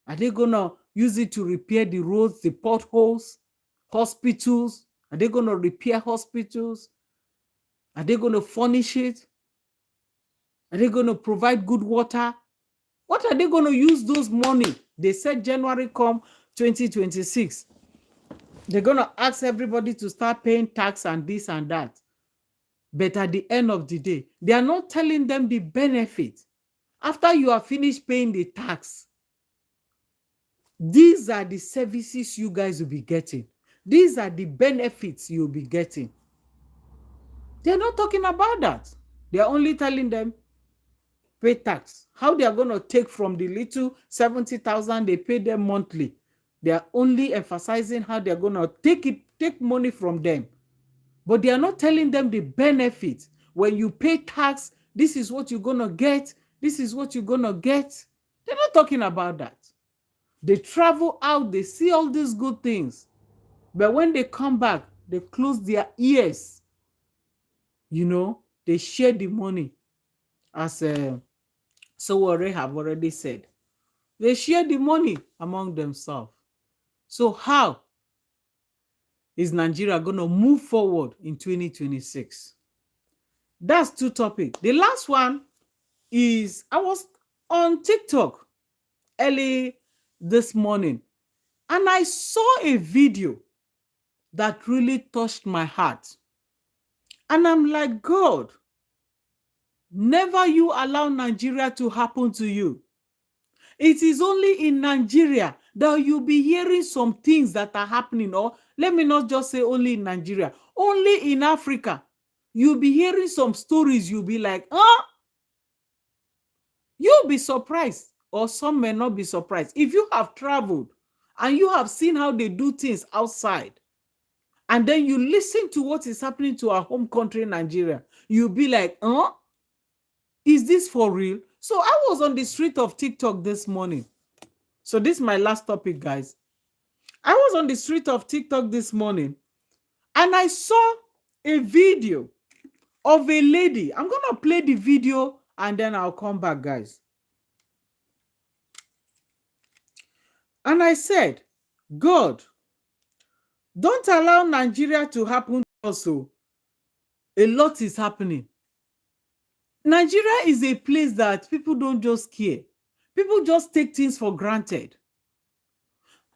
S1: Are they going to use it to repair the roads, the potholes, hospitals? Are they going to repair hospitals? Are they going to furnish it? Are they going to provide good water? What are they going to use those money? They said January come 2026. They're going to ask everybody to start paying tax and this and that. But at the end of the day, they are not telling them the benefit. After you are finished paying the tax, these are the services you guys will be getting. These are the benefits you'll be getting. They're not talking about that. They're only telling them, pay tax. How they are going to take from the little 70,000 they pay them monthly. They are only emphasizing how they're going to take money from them. But they are not telling them the benefit. When you pay tax, this is what you're going to get. This is what you're going to get. They're not talking about that. They travel out, they see all these good things. But when they come back, they close their ears. They share the money. As Sowore have already said. They share the money among themselves. So how is Nigeria going to move forward in 2026? That's two topics. The last one is, I was on TikTok early this morning and I saw a video that really touched my heart. And I'm like, God, never you allow Nigeria to happen to you. It is only in Nigeria that you'll be hearing some things that are happening, or let me not just say only in Nigeria, only in Africa. You'll be hearing some stories, you'll be like, you'll be surprised, or some may not be surprised. If you have traveled and you have seen how they do things outside, and then you listen to what is happening to our home country, Nigeria, you'll be like, is this for real? So I was on the street of TikTok this morning. So this is my last topic, guys. I was on the street of TikTok this morning and I saw a video of a lady. I'm going to play the video and then I'll come back, guys. And I said, God, don't allow Nigeria to happen also. A lot is happening. Nigeria is a place that people don't just care. People just take things for granted.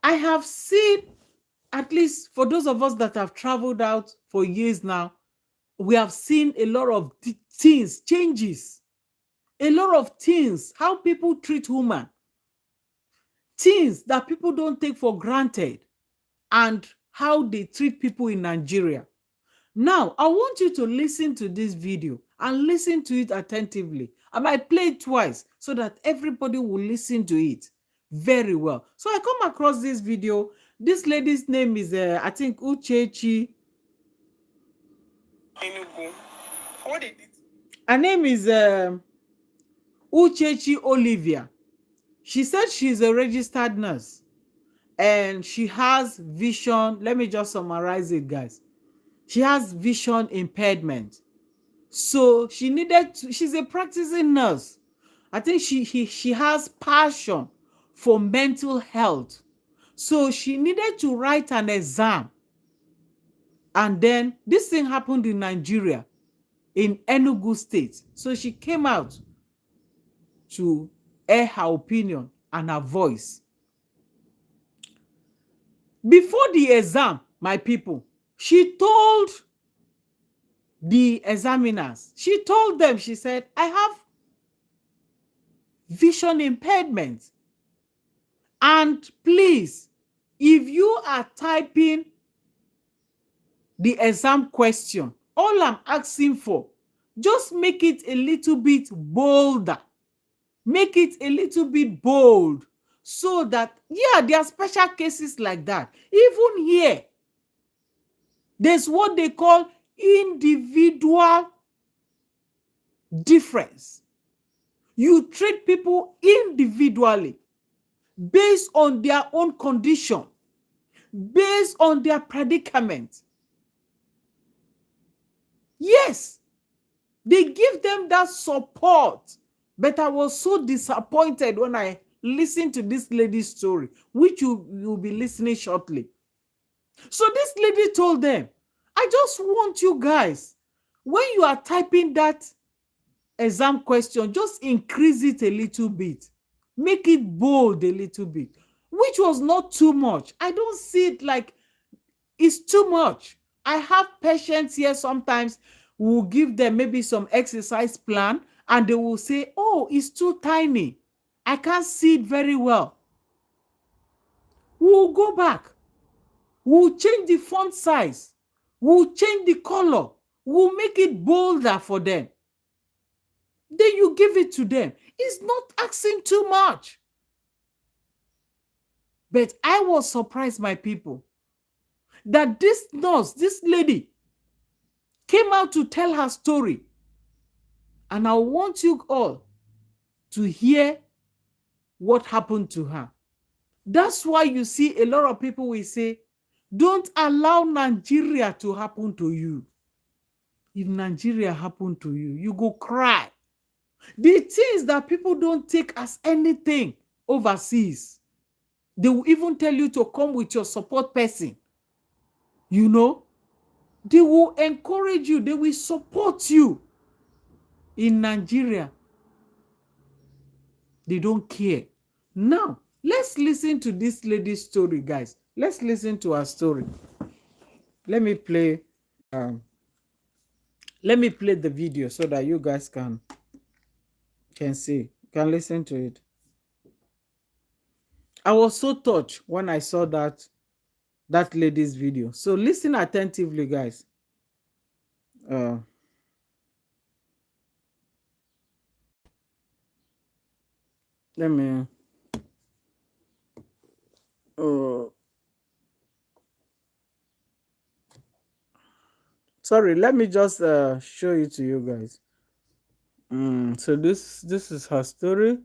S1: I have seen, at least for those of us that have traveled out for years now, we have seen a lot of things, changes, a lot of things, how people treat women, things that people don't take for granted, and how they treat people in Nigeria. Now, I want you to listen to this video and listen to it attentively. I might play it twice so that everybody will listen to it very well. So I come across this video. This lady's name is, I think, Uchechi. Her name is Uchechi Olivia. She said she's a registered nurse and she has vision. Let me just summarize it, guys. She has vision impairment. So she needed to, she's a practicing nurse. I think she has passion for mental health. So she needed to write an exam. And then this thing happened in Nigeria, in Enugu State. So she came out to air her opinion and her voice. Before the exam, my people, she told the examiners, she told them, she said, I have vision impairment. And please, if you are typing the exam question, all I'm asking for, just make it a little bit bolder. Make it a little bit bold so that, yeah, there are special cases like that. Even here, there's what they call individual difference. You treat people individually based on their own condition, based on their predicament. Yes, they give them that support. But I was so disappointed when I listened to this lady's story, which you'll be listening shortly. So this lady told them, I just want you guys, when you are typing that exam question, just increase it a little bit. Make it bold a little bit, which was not too much. I don't see it like it's too much. I have patients here sometimes, we'll give them maybe some exercise plan and they will say, oh, it's too tiny. I can't see it very well. We'll go back. We'll change the font size. We'll change the color. We'll make it bolder for them. Then you give it to them. It's not asking too much. But I was surprised, my people, that this nurse, this lady, came out to tell her story. And I want you all to hear what happened to her. That's why you see a lot of people will say, don't allow Nigeria to happen to you. If Nigeria happened to you, you go cry. The things that people don't take as anything overseas, they will even tell you to come with your support person. You know, they will encourage you, they will support you. In Nigeria, they don't care. Now, let's listen to this lady's story, guys. Let's listen to her story. Let me play the video so that you guys can see, can listen to it. I was so touched when I saw that lady's video. So listen attentively, guys. Let me sorry, let me just show it to you guys. So this is her story.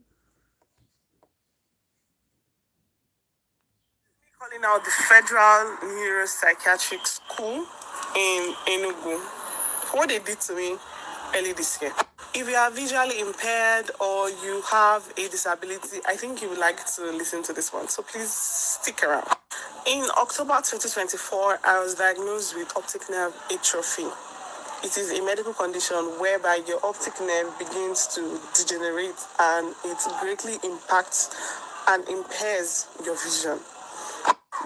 S2: Calling out the Federal Neuropsychiatric School in Enugu for what they did to me early this year. If you are visually impaired or you have a disability, I think you would like to listen to this one. So please stick around. In October 2024, I was diagnosed with optic nerve atrophy. It is a medical condition whereby your optic nerve begins to degenerate and it greatly impacts and impairs your vision.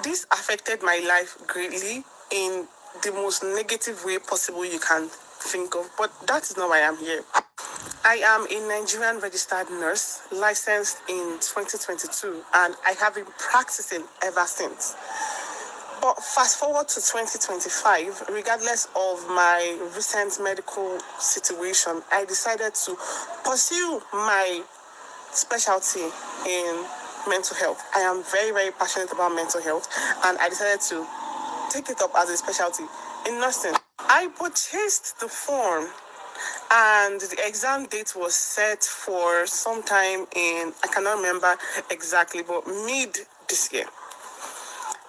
S2: This affected my life greatly in the most negative way possible you can think of, but that is not why I'm here. I am a Nigerian registered nurse, licensed in 2022, and I have been practicing ever since. But fast forward to 2025, regardless of my recent medical situation, I decided to pursue my specialty in mental health. I am very, very passionate about mental health, and I decided to take it up as a specialty in nursing. I purchased the form, and the exam date was set for sometime in, I cannot remember exactly, but mid this year.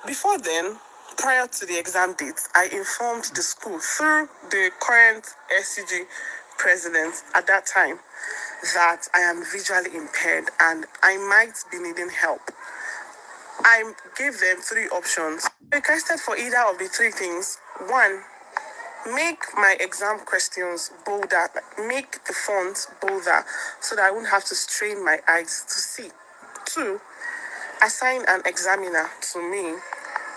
S2: Before then, prior to the exam date, I informed the school through the current SCG president at that time that I am visually impaired and I might be needing help. I gave them 3 options. I requested for either of the 3 things. 1, make my exam questions bolder, make the font bolder so that I wouldn't have to strain my eyes to see. 2, assign an examiner to me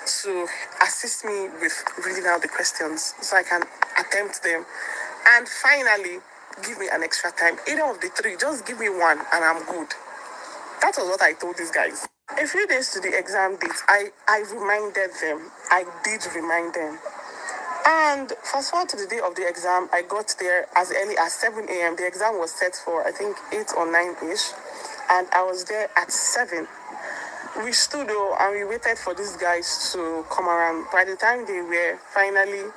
S2: to assist me with reading out the questions so I can attempt them. And finally, give me an extra time. Either of the 3, just give me one and I'm good. That was what I told these guys. A few days to the exam date, I reminded them. I did remind them. And fast forward to the day of the exam, I got there as early as 7 a.m. The exam was set for, I think, 8 or 9-ish. And I was there at 7. We stood though and we waited for these guys to come around. By the time they were finally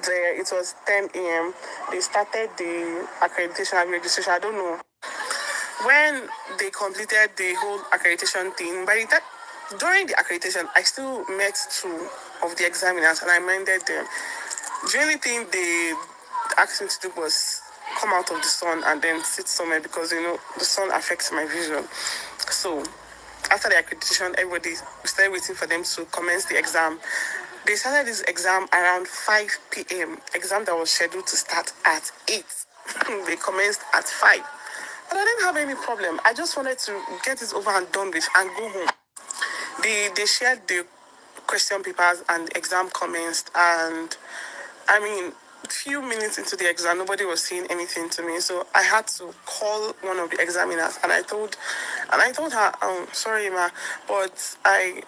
S2: there, it was 10 a.m. They started the accreditation and registration. I don't know. When they completed the whole accreditation thing, by the time during the accreditation, I still met two of the examiners and I reminded them. The only thing they asked me to do was come out of the sun and then sit somewhere because the sun affects my vision. So after the accreditation, everybody started waiting for them to commence the exam. They started this exam around 5 p.m. Exam that was scheduled to start at 8. They commenced at 5. But I didn't have any problem. I just wanted to get it over and done with and go home. They shared the question papers and the exam commenced, and I mean, a few minutes into the exam, nobody was saying anything to me. So I had to call one of the examiners and I told her, sorry ma, but I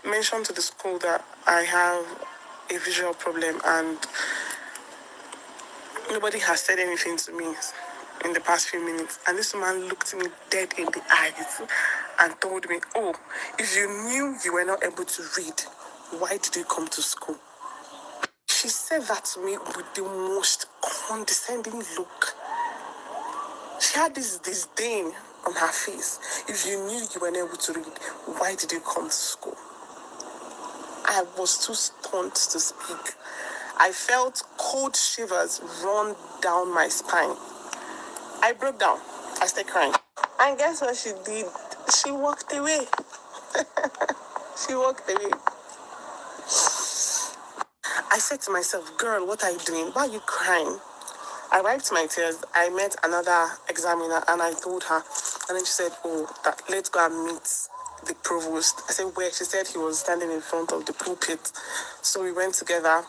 S2: mentioned to the school that I have a visual problem and nobody has said anything to me in the past few minutes. And this man looked me dead in the eyes and told me, oh, if you knew you were not able to read, why did you come to school? She said that to me with the most condescending look. She had this disdain on her face. If you knew you were not able to read, why did you come to school? I was too stunned to speak. I felt cold shivers run down my spine. I broke down. I started crying. And guess what she did? She walked away. She walked away. I said to myself, girl, what are you doing? Why are you crying? I wiped my tears. I met another examiner and I told her. And then she said, oh, let's go and meet the provost. I said, where? She said he was standing in front of the pulpit. So we went together.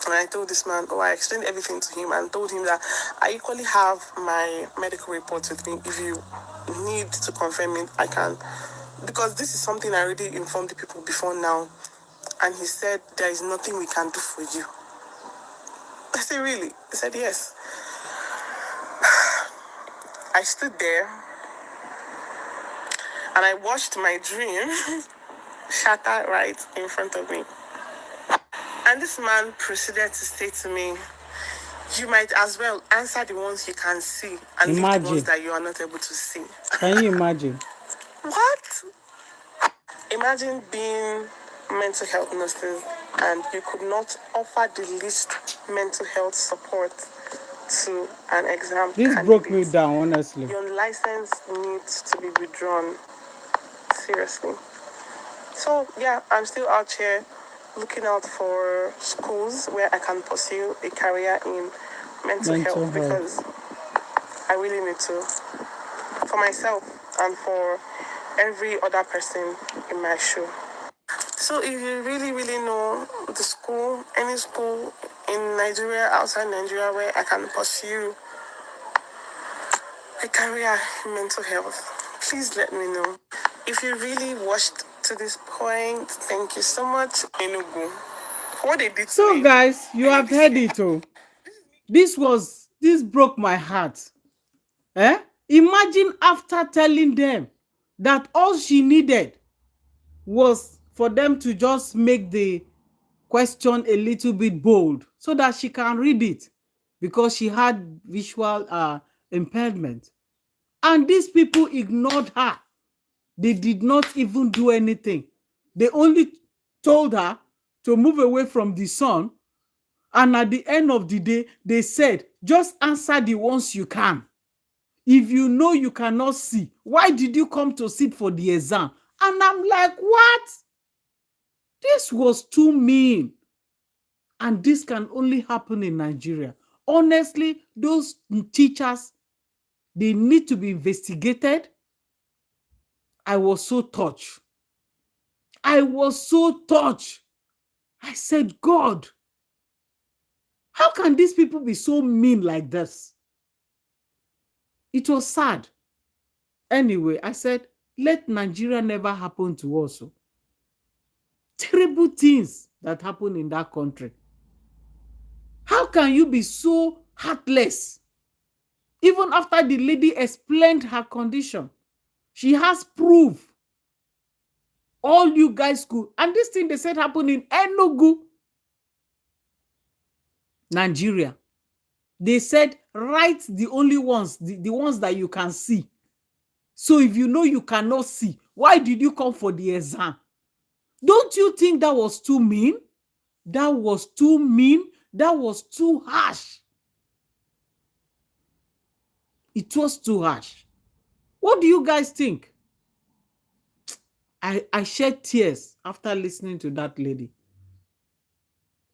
S2: And I told this man, I explained everything to him and told him that I equally have my medical reports with me. If you need to confirm it, I can. Because this is something I already informed the people before now. And he said, there is nothing we can do for you. I said, really? He said, yes. I stood there and I watched my dream shatter right in front of me. And this man proceeded to say to me, you might as well answer the ones you can see and leave the ones that you are not able to see.
S1: Can you imagine?
S2: What? Imagine being mental health nurses and you could not offer the least mental health support to an exam
S1: This
S2: candidate.
S1: broke me down, honestly.
S2: Your license needs to be withdrawn. Seriously. So, yeah, I'm still out here looking out for schools where I can pursue a career in mental health because I really need to. For myself and for every other person in my shoe. So if you really, really know the school, any school in Nigeria, outside Nigeria, where I can pursue a career in mental health, please let me know. If you really watched to this point, thank you so much, Enugu. What they did
S1: so, guys, you have heard it. Oh, this broke my heart. Imagine after telling them that all she needed was for them to just make the question a little bit bold so that she can read it because she had visual impairment. And these people ignored her. They did not even do anything. They only told her to move away from the sun. And at the end of the day, they said, just answer the ones you can. If you know you cannot see, why did you come to sit for the exam? And I'm like, what? This was too mean. And this can only happen in Nigeria. Honestly, those teachers, they need to be investigated. I was so touched. I was so touched. I said, God, how can these people be so mean like this? It was sad. Anyway, I said, Let Nigeria never happen to us. Terrible things that happen in that country. How can you be so heartless? Even after the lady explained her condition, she has proof. All you guys could. And this thing they said happened in Enugu, Nigeria. They said, write the only ones, the ones that you can see. So if you know you cannot see, why did you come for the exam? Don't you think that was too mean? That was too mean. That was too harsh. It was too harsh. What do you guys think? I shed tears after listening to that lady.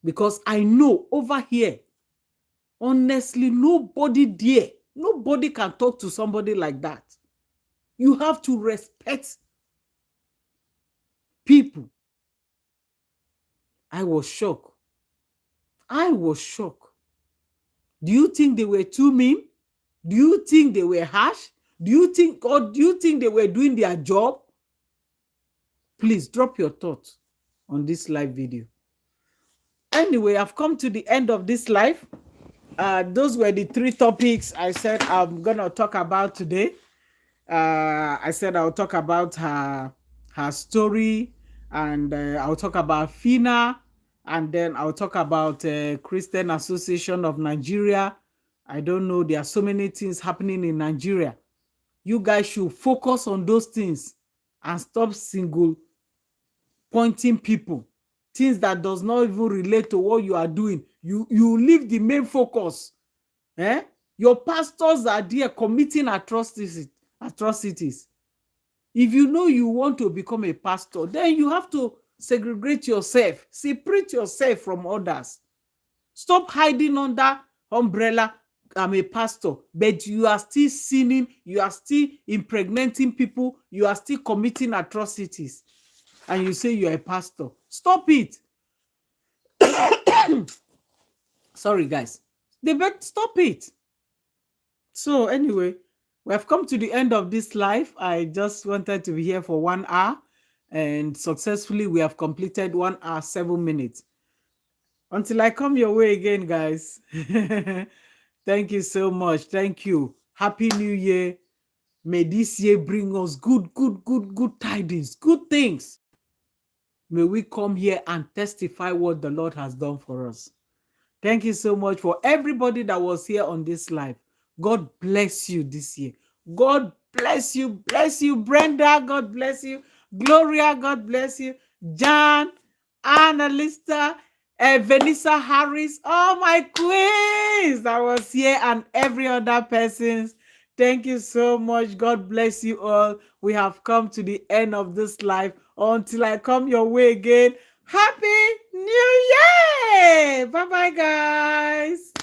S1: Because I know over here, honestly, nobody there, nobody can talk to somebody like that. You have to respect people. I was shocked. I was shocked. Do you think they were too mean? Do you think they were harsh? Do you think they were doing their job? Please drop your thoughts on this live video. Anyway, I've come to the end of this live. Those were the 3 topics I said I'm gonna talk about today. I said I'll talk about her story, and I'll talk about FINA, and then I'll talk about Christian Association of Nigeria. I don't know, there are so many things happening in Nigeria. You guys should focus on those things and stop single pointing people. Things that does not even relate to what you are doing. You leave the main focus. Your pastors are there committing atrocities. If you know you want to become a pastor, then you have to segregate yourself, separate yourself from others. Stop hiding under umbrella. I'm a pastor, but you are still sinning, you are still impregnating people, you are still committing atrocities, and you say you are a pastor. Stop it. Sorry, guys. They better stop it. So anyway, we have come to the end of this live. I just wanted to be here for 1 hour, and successfully we have completed 1 hour 7 minutes. Until I come your way again, guys. Thank you so much. Thank you. Happy New Year. May this year bring us good tidings, good things. May we come here and testify what the Lord has done for us. Thank you so much for everybody that was here on this live. God bless you this year. God bless you. Bless you, Brenda. God bless you. Gloria, God bless you. Jan, Annalisa, Vanessa Harris, all my queens that was here, and every other persons. Thank you so much. God bless you all. We have come to the end of this life. Until I come your way again, Happy New Year! Bye-bye, guys.